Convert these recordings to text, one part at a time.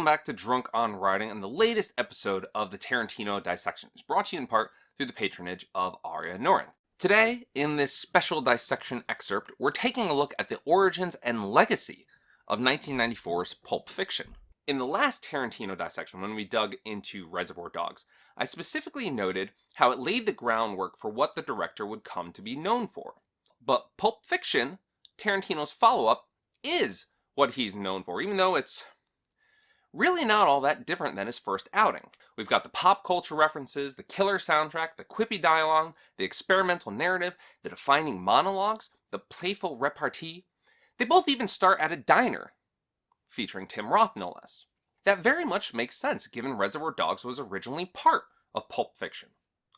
back to Drunk on Writing and the latest episode of the Tarantino Dissection. It's brought to you in part through the patronage of Ariya Norinth. Today, in this special dissection excerpt, we're taking a look at the origins and legacy of 1994's Pulp Fiction. In the last Tarantino dissection, when we dug into Reservoir Dogs, I specifically noted how it laid the groundwork for what the director would come to be known for. But Pulp Fiction, Tarantino's follow-up, is what he's known for, even though it's really not all that different than his first outing. We've got the pop culture references, the killer soundtrack, the quippy dialogue, the experimental narrative, the defining monologues, the playful repartee. They both even start at a diner, featuring Tim Roth no less. That very much makes sense given Reservoir Dogs was originally part of Pulp Fiction,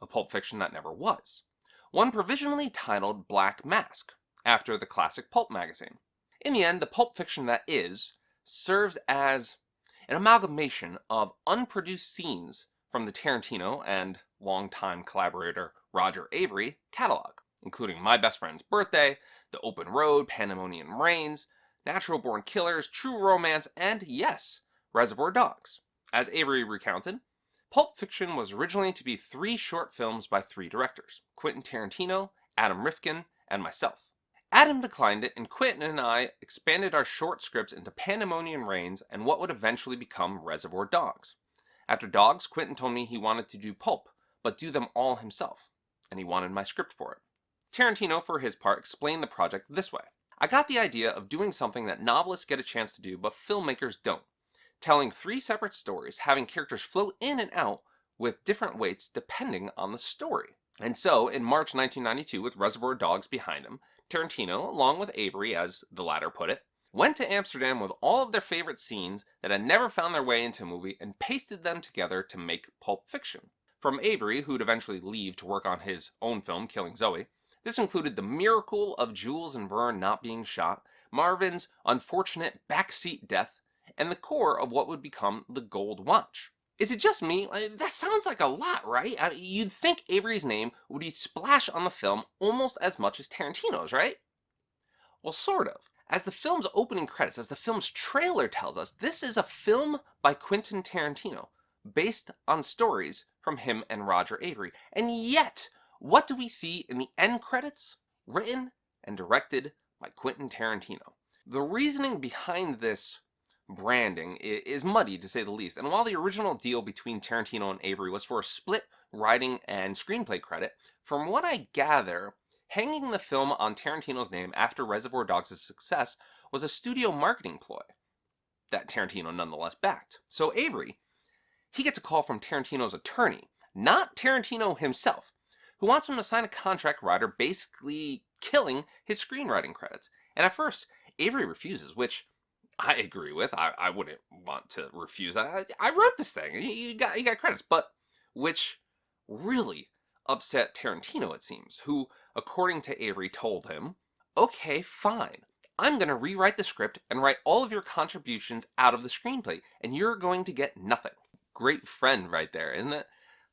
a Pulp Fiction that never was. One provisionally titled Black Mask, after the classic pulp magazine. In the end, the Pulp Fiction that is serves as an amalgamation of unproduced scenes from the Tarantino and longtime collaborator Roger Avary catalog, including My Best Friend's Birthday, The Open Road, Pandemonium Reigns, Natural Born Killers, True Romance, and yes, Reservoir Dogs. As Avary recounted, Pulp Fiction was originally to be 3 short films by 3 directors, Quentin Tarantino, Adam Rifkin, and myself. Adam declined it, and Quentin and I expanded our short scripts into Pandemonium Reigns and what would eventually become Reservoir Dogs. After Dogs, Quentin told me he wanted to do Pulp, but do them all himself, and he wanted my script for it. Tarantino, for his part, explained the project this way. I got the idea of doing something that novelists get a chance to do, but filmmakers don't. Telling 3 separate stories, having characters float in and out with different weights depending on the story. And so, in March 1992, with Reservoir Dogs behind him, Tarantino, along with Avary, as the latter put it, went to Amsterdam with all of their favorite scenes that had never found their way into a movie and pasted them together to make Pulp Fiction. From Avary, who'd eventually leave to work on his own film, Killing Zoe, this included the miracle of Jules and Verne not being shot, Marvin's unfortunate backseat death, and the core of what would become the Gold Watch. Is it just me? That sounds like a lot, right? You'd think Avary's name would be splashed on the film almost as much as Tarantino's, right? Well, sort of. As the film's opening credits, as the film's trailer tells us, this is a film by Quentin Tarantino, based on stories from him and Roger Avary. And yet, what do we see in the end credits? Written and directed by Quentin Tarantino. The reasoning behind this branding is muddy, to say the least, and while the original deal between Tarantino and Avary was for a split writing and screenplay credit, from what I gather, hanging the film on Tarantino's name after Reservoir Dogs' success was a studio marketing ploy that Tarantino nonetheless backed. So Avary, he gets a call from Tarantino's attorney, not Tarantino himself, who wants him to sign a contract writer, basically killing his screenwriting credits. And at first, Avary refuses, which I agree with. I wouldn't want to refuse. I wrote this thing. You got credits, but which really upset Tarantino, it seems, who, according to Avary, told him, "Okay, fine. I'm going to rewrite the script and write all of your contributions out of the screenplay, and you're going to get nothing." Great friend right there, isn't it?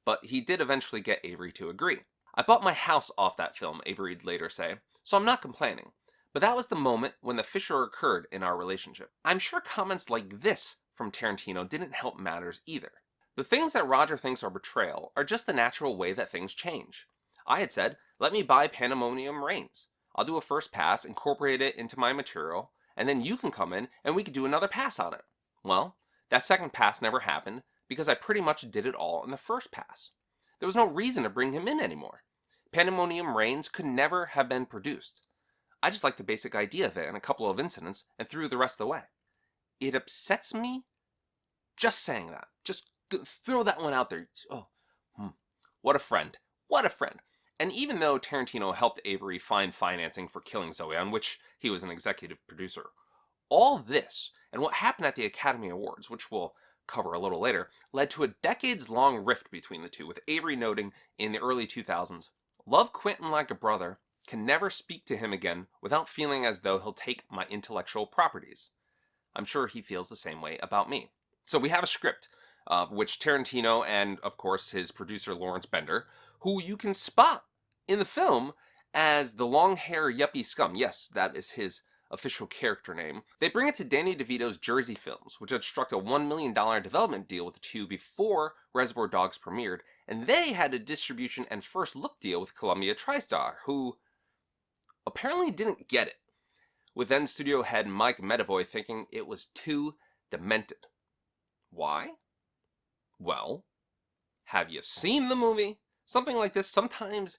But he did eventually get Avary to agree. I bought my house off that film, Avary'd later say, so I'm not complaining. But that was the moment when the fissure occurred in our relationship. I'm sure comments like this from Tarantino didn't help matters either. The things that Roger thinks are betrayal are just the natural way that things change. I had said, let me buy Pandemonium Reigns. I'll do a first pass, incorporate it into my material, and then you can come in and we could do another pass on it. Well, that second pass never happened because I pretty much did it all in the first pass. There was no reason to bring him in anymore. Pandemonium Reigns could never have been produced. I just liked the basic idea of it and a couple of incidents and threw the rest of the way. It upsets me just saying that. Just throw that one out there. What a friend. What a friend. And even though Tarantino helped Avary find financing for Killing Zoe, on which he was an executive producer, all this and what happened at the Academy Awards, which we'll cover a little later, led to a decades-long rift between the two, with Avary noting in the early 2000s, "Love Quentin like a brother, can never speak to him again without feeling as though he'll take my intellectual properties." I'm sure he feels the same way about me. So we have a script, which Tarantino and, of course, his producer Lawrence Bender, who you can spot in the film as the long-hair yuppie scum. Yes, that is his official character name, they bring it to Danny DeVito's Jersey Films, which had struck a $1 million development deal with the two before Reservoir Dogs premiered, and they had a distribution and first look deal with Columbia TriStar, who apparently didn't get it, with then studio head Mike Medavoy thinking it was too demented. Why? Well, have you seen the movie? Something like this, sometimes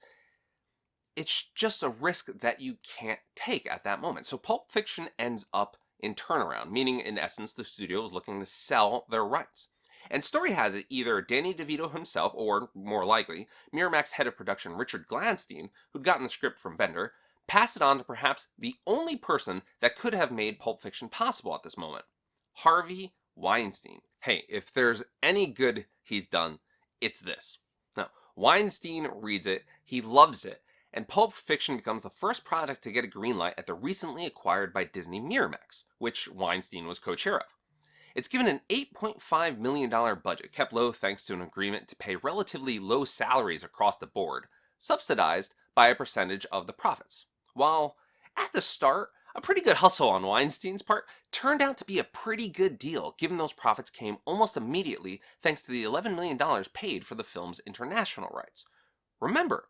it's just a risk that you can't take at that moment. So Pulp Fiction ends up in turnaround, meaning in essence the studio is looking to sell their rights. And story has it either Danny DeVito himself, or more likely, Miramax head of production Richard Gladstein, who'd gotten the script from Bender, passed it on to perhaps the only person that could have made Pulp Fiction possible at this moment, Harvey Weinstein. Hey, if there's any good he's done, it's this. Now, Weinstein reads it, he loves it, and Pulp Fiction becomes the first product to get a green light at the recently acquired by Disney Miramax, which Weinstein was co-chair of. It's given an $8.5 million budget, kept low thanks to an agreement to pay relatively low salaries across the board, subsidized by a percentage of the profits. While, at the start, a pretty good hustle on Weinstein's part turned out to be a pretty good deal, given those profits came almost immediately thanks to the $11 million paid for the film's international rights. Remember,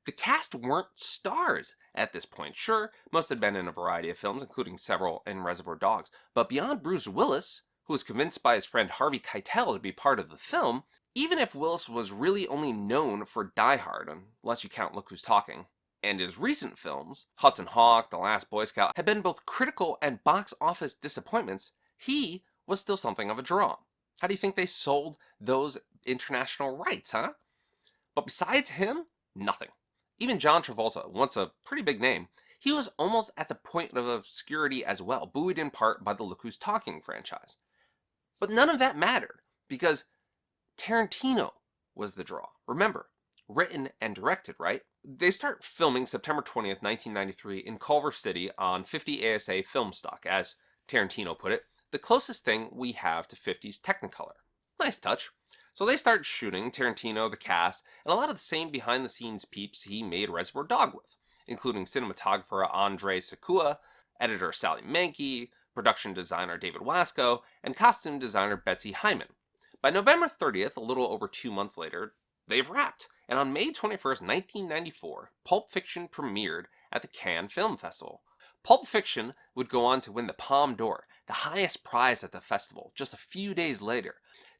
the cast weren't stars at this point. Sure, most had been in a variety of films, including several in Reservoir Dogs, but beyond Bruce Willis, who was convinced by his friend Harvey Keitel to be part of the film, even if Willis was really only known for Die Hard, unless you count Look Who's Talking, and his recent films, Hudson Hawk, The Last Boy Scout, had been both critical and box office disappointments, he was still something of a draw. How do you think they sold those international rights, huh? But besides him, nothing. Even John Travolta, once a pretty big name, he was almost at the point of obscurity as well, buoyed in part by the Look Who's Talking franchise. But none of that mattered, because Tarantino was the draw. Remember, written and directed, right? They start filming September 20th, 1993 in Culver City on 50 ASA film stock, as Tarantino put it, the closest thing we have to 50s Technicolor. Nice touch. So they start shooting, Tarantino, the cast, and a lot of the same behind-the-scenes peeps he made Reservoir Dog with, including cinematographer Andre Sakua, editor Sally Mankey, production designer David Wasco, and costume designer Betsy Hyman. By November 30th, a little over 2 months later, they've wrapped, and on May 21st, 1994, Pulp Fiction premiered at the Cannes Film Festival. Pulp Fiction would go on to win the Palme d'Or, the highest prize at the festival, just a few days later.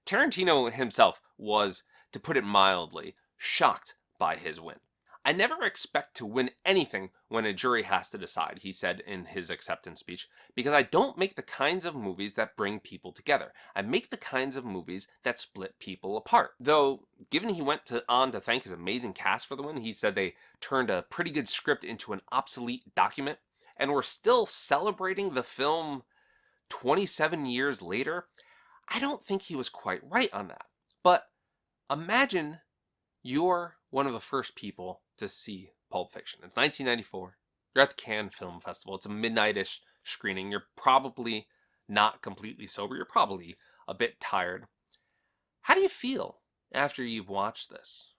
Tarantino himself was, to put it mildly, shocked by his win. "I never expect to win anything when a jury has to decide," he said in his acceptance speech, "because I don't make the kinds of movies that bring people together. I make the kinds of movies that split people apart." Though, given he went on to thank his amazing cast for the win, he said they turned a pretty good script into an obsolete document, and were still celebrating the film 27 years later. I don't think he was quite right on that. But imagine you're one of the first people to see Pulp Fiction. It's 1994. You're at the Cannes Film Festival. It's a midnight-ish screening. You're probably not completely sober. You're probably a bit tired. How do you feel after you've watched this?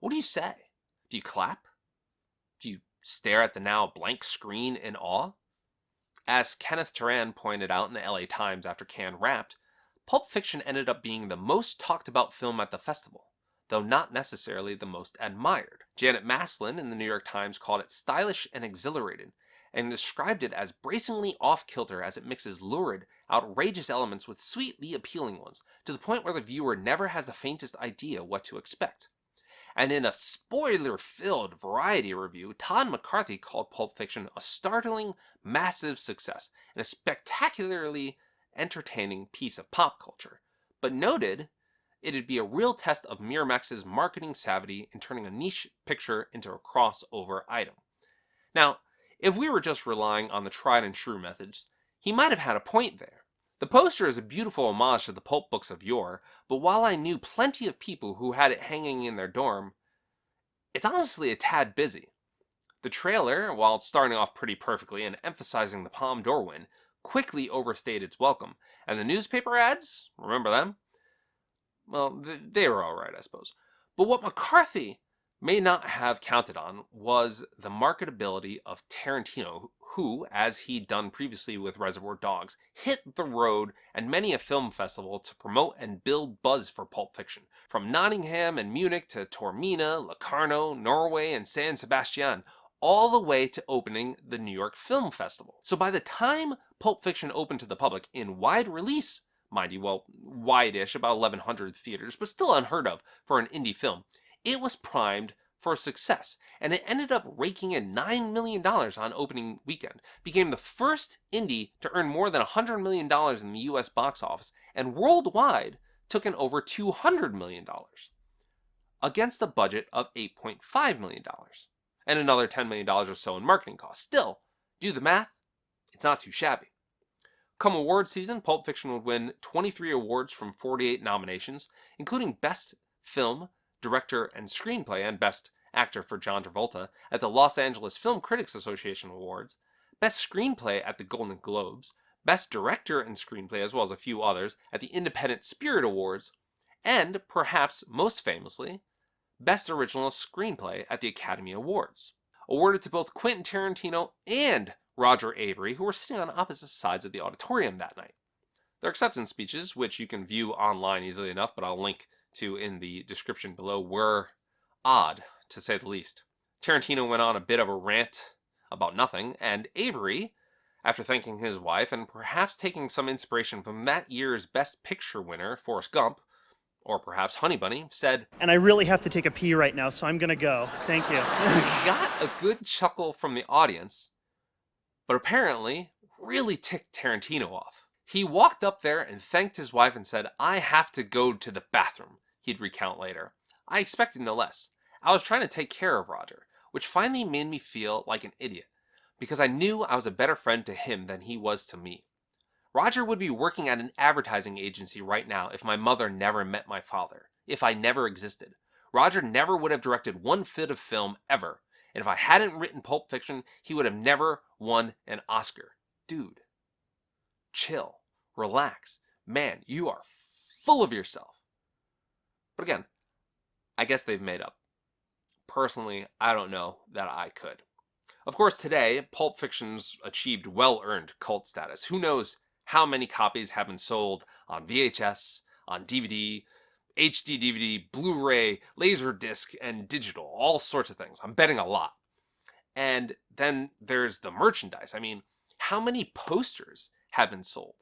What do you say? Do you clap? Do you stare at the now blank screen in awe? As Kenneth Turan pointed out in the LA Times after Cannes wrapped, Pulp Fiction ended up being the most talked about film at the festival, though not necessarily the most admired. Janet Maslin in the New York Times called it stylish and exhilarating, and described it as bracingly off-kilter as it mixes lurid, outrageous elements with sweetly appealing ones, to the point where the viewer never has the faintest idea what to expect. And in a spoiler-filled Variety review, Todd McCarthy called Pulp Fiction a startling, massive success, and a spectacularly entertaining piece of pop culture, but noted it'd be a real test of Miramax's marketing savvy in turning a niche picture into a crossover item. Now, if we were just relying on the tried and true methods, he might have had a point there. The poster is a beautiful homage to the pulp books of yore, but while I knew plenty of people who had it hanging in their dorm, it's honestly a tad busy. The trailer, while starting off pretty perfectly and emphasizing the Palme d'Or win, quickly overstayed its welcome, and the newspaper ads, remember them? Well, they were alright, I suppose. But what McCarthy may not have counted on was the marketability of Tarantino, who, as he'd done previously with Reservoir Dogs, hit the road and many a film festival to promote and build buzz for Pulp Fiction. From Nottingham and Munich to Taormina, Locarno, Norway, and San Sebastian, all the way to opening the New York Film Festival. So by the time Pulp Fiction opened to the public in wide release, mind you, well, wide-ish, about 1,100 theaters, but still unheard of for an indie film, it was primed for success, and it ended up raking in $9 million on opening weekend, became the first indie to earn more than $100 million in the US box office, and worldwide took in over $200 million, against a budget of $8.5 million, and another $10 million or so in marketing costs. Still, do the math, it's not too shabby. Come award season, Pulp Fiction would win 23 awards from 48 nominations, including Best Film, Director and Screenplay, and Best Actor for John Travolta at the Los Angeles Film Critics Association Awards, Best Screenplay at the Golden Globes, Best Director and Screenplay, as well as a few others, at the Independent Spirit Awards, and, perhaps most famously, Best Original Screenplay at the Academy Awards, awarded to both Quentin Tarantino and Roger Avary, who were sitting on opposite sides of the auditorium that night. Their acceptance speeches, which you can view online easily enough, but I'll link to in the description below, were odd, to say the least. Tarantino went on a bit of a rant about nothing, and Avary, after thanking his wife and perhaps taking some inspiration from that year's Best Picture winner, Forrest Gump, or perhaps Honey Bunny, said, "And I really have to take a pee right now, so I'm gonna go. Thank you." Got a good chuckle from the audience, but apparently really ticked Tarantino off. He walked up there and thanked his wife and said, "I have to go to the bathroom," he'd recount later. "I expected no less. I was trying to take care of Roger, which finally made me feel like an idiot, because I knew I was a better friend to him than he was to me. Roger would be working at an advertising agency right now if my mother never met my father, if I never existed. Roger never would have directed one fit of film ever, and if I hadn't written Pulp Fiction, he would have never won an Oscar. Dude, chill. Relax. Man, you are full of yourself." But again, I guess they've made up. Personally, I don't know that I could. Of course, today, Pulp Fiction's achieved well-earned cult status. Who knows how many copies have been sold on VHS, on DVD, HD DVD, Blu-ray, Laserdisc, and digital. All sorts of things. I'm betting a lot. And then there's the merchandise. I mean, how many posters have been sold?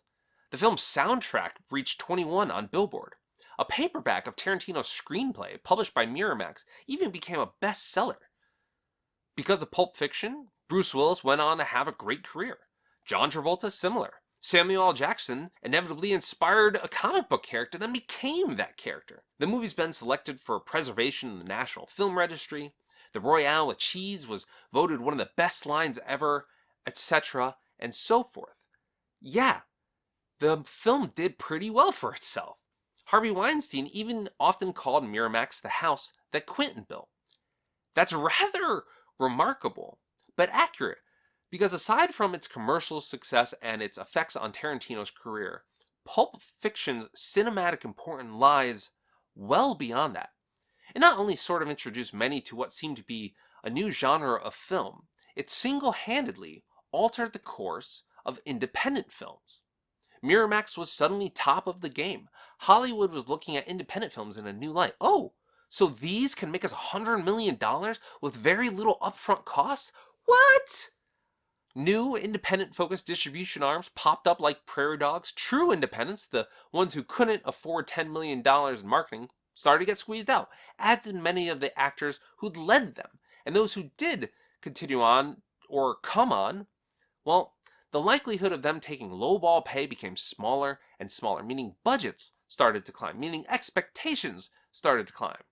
The film's soundtrack reached 21 on Billboard. A paperback of Tarantino's screenplay, published by Miramax, even became a bestseller. Because of Pulp Fiction, Bruce Willis went on to have a great career. John Travolta, similar. Samuel L. Jackson inevitably inspired a comic book character, then became that character. The movie's been selected for preservation in the National Film Registry. The Royale with cheese was voted one of the best lines ever, etc., and so forth. Yeah, the film did pretty well for itself. Harvey Weinstein even often called Miramax the house that Quentin built. That's rather remarkable, but accurate, because aside from its commercial success and its effects on Tarantino's career, Pulp Fiction's cinematic importance lies well beyond that. It not only sort of introduced many to what seemed to be a new genre of film, it single-handedly altered the course of independent films. Miramax was suddenly top of the game. Hollywood was looking at independent films in a new light. Oh, so these can make us $100 million with very little upfront costs? What? New independent-focused distribution arms popped up like prairie dogs. True independents, the ones who couldn't afford $10 million in marketing, started to get squeezed out, as did many of the actors who'd led them. And those who did continue on or come on, well, the likelihood of them taking lowball pay became smaller and smaller, meaning budgets started to climb, meaning expectations started to climb.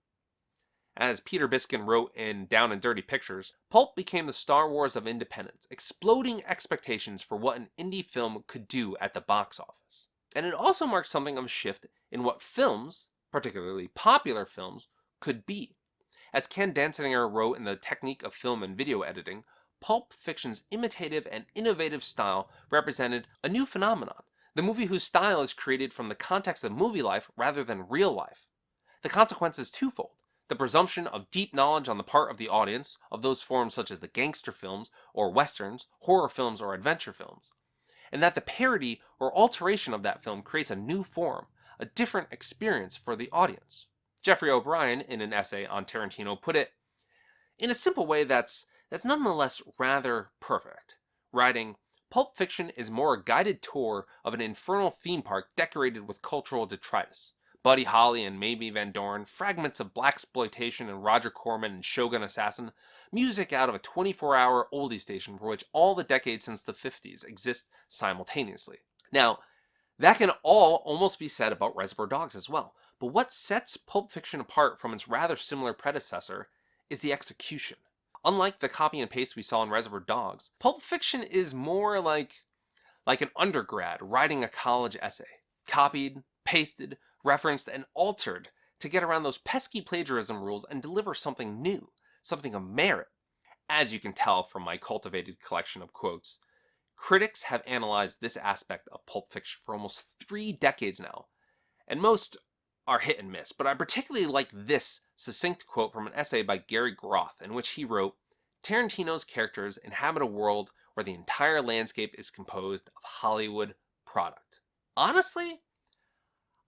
As Peter Biskin wrote in Down and Dirty Pictures, Pulp became the Star Wars of independence, exploding expectations for what an indie film could do at the box office. And it also marked something of a shift in what films, particularly popular films, could be. As Ken Danziger wrote in The Technique of Film and Video Editing, Pulp Fiction's imitative and innovative style represented a new phenomenon, the movie whose style is created from the context of movie life rather than real life. The consequence is twofold. the presumption of deep knowledge on the part of the audience of those forms such as the gangster films or westerns, horror films or adventure films, and that the parody or alteration of that film creates a new form, a different experience for the audience. Jeffrey O'Brien, in an essay on Tarantino, put it in a simple way that's nonetheless rather perfect, writing, "Pulp Fiction is more a guided tour of an infernal theme park decorated with cultural detritus. Buddy Holly and Mamie Van Doren, fragments of blaxploitation and Roger Corman and Shogun Assassin, music out of a 24-hour oldie station for which all the decades since the 50s exist simultaneously." Now, that can all almost be said about Reservoir Dogs as well, but what sets Pulp Fiction apart from its rather similar predecessor is the execution. Unlike the copy and paste we saw in Reservoir Dogs, Pulp Fiction is more like an undergrad writing a college essay. Copied, pasted, referenced, and altered to get around those pesky plagiarism rules and deliver something new, something of merit. As you can tell from my cultivated collection of quotes, critics have analyzed this aspect of Pulp Fiction for almost 3 decades now, and most are hit and miss, but I particularly like this succinct quote from an essay by Gary Groth, in which he wrote, "Tarantino's characters inhabit a world where the entire landscape is composed of Hollywood product." Honestly,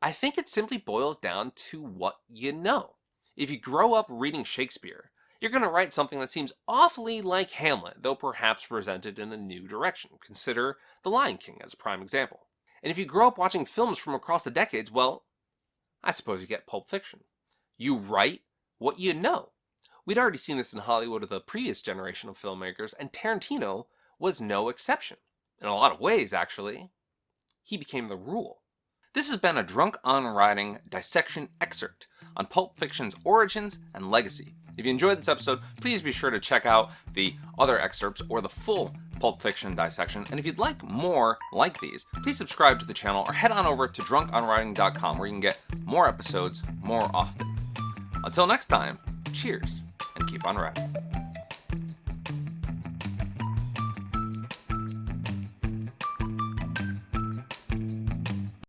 I think it simply boils down to what you know. If you grow up reading Shakespeare, you're going to write something that seems awfully like Hamlet, though perhaps presented in a new direction. Consider The Lion King as a prime example. And if you grow up watching films from across the decades, well, I suppose you get Pulp Fiction. You write what you know. We'd already seen this in Hollywood with the previous generation of filmmakers, and Tarantino was no exception. In a lot of ways, actually, he became the rule. This has been a Drunk on Writing dissection excerpt on Pulp Fiction's origins and legacy. If you enjoyed this episode, please be sure to check out the other excerpts or the full Pulp Fiction dissection. And if you'd like more like these, please subscribe to the channel or head on over to drunkonwriting.com where you can get more episodes more often. Until next time, cheers and keep on writing.